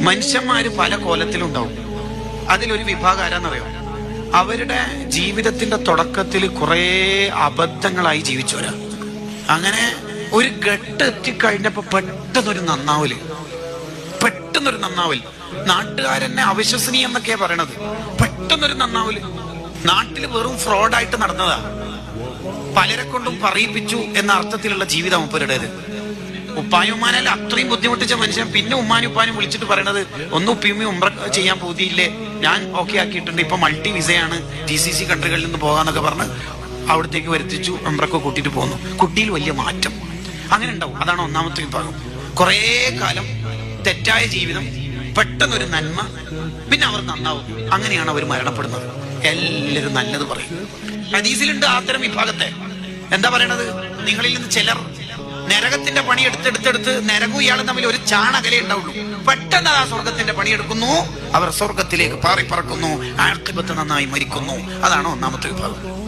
മനുഷ്യന്മാര് പല കോലത്തിലുണ്ടാവും. അതിലൊരു വിഭാഗം ആരാന്നറിയോ? അവരുടെ ജീവിതത്തിന്റെ തുടക്കത്തിൽ കുറെ അബദ്ധങ്ങളായി ജീവിച്ചവരാ. അങ്ങനെ ഒരു ഘട്ടം എത്തിക്കഴിഞ്ഞപ്പോ പെട്ടെന്നൊരു നന്നാവല്. നാട്ടുകാരെന്നെ അവിശ്വസനീയം എന്നൊക്കെയാ പറയണത്. പെട്ടെന്നൊരു നന്നാവല്. നാട്ടിൽ വെറും ഫ്രോഡായിട്ട് നടന്നതാ. പലരെ കൊണ്ടും പറയിപ്പിച്ചു എന്ന അർത്ഥത്തിലുള്ള ജീവിതം അവരുടേത്. ഉപ്പാനുമാനല്ല അത്രയും ബുദ്ധിമുട്ടിച്ച മനുഷ്യൻ പിന്നെ ഉമ്മാനും ഉപ്പാനും വിളിച്ചിട്ട് പറയണത്, ഒന്ന് ഉപ്പിയുമ്മയും ഉംറ ചെയ്യാൻ പോതിയില്ലേ, ഞാൻ ഓക്കെ ആക്കിയിട്ടുണ്ട്, ഇപ്പൊ മൾട്ടി വിസയാണ്, GCC കൺട്രികളിൽ നിന്ന് പോകാന്നൊക്കെ പറഞ്ഞ് അവിടത്തേക്ക് വരുത്തിച്ചു, ഉംറക്ക് കൂട്ടിയിട്ട് പോന്നു. കുട്ടിയിൽ വലിയ മാറ്റം അങ്ങനെ ഉണ്ടാവും. അതാണ് ഒന്നാമത്തെ വിഭാഗം. കുറേ കാലം തെറ്റായ ജീവിതം, പെട്ടെന്നൊരു നന്മ, പിന്നെ അവർ നന്നാവും. അങ്ങനെയാണ് അവർ മരണപ്പെടുന്നത്. എല്ലാവരും നല്ലത് പറയും. ഹദീസിലുണ്ട് അത്തരം വിഭാഗത്തെ. എന്താ പറയണത്? നിങ്ങളിൽ നിന്ന് ചിലർ നരകത്തിന്റെ പണി എടുത്തെടുത്തെടുത്ത് നരകവും ഇയാളും തമ്മിൽ ഒരു ചാണകലേ ഉണ്ടാവുള്ളൂ. പെട്ടെന്ന് ആ സ്വർഗത്തിന്റെ പണിയെടുക്കുന്നു, അവർ സ്വർഗത്തിലേക്ക് പാറിപ്പറക്കുന്നു, ആഖിബത്ത് നന്നായി മരിക്കുന്നു. അതാണ് ഒന്നാമത്തെ വിഭാഗം.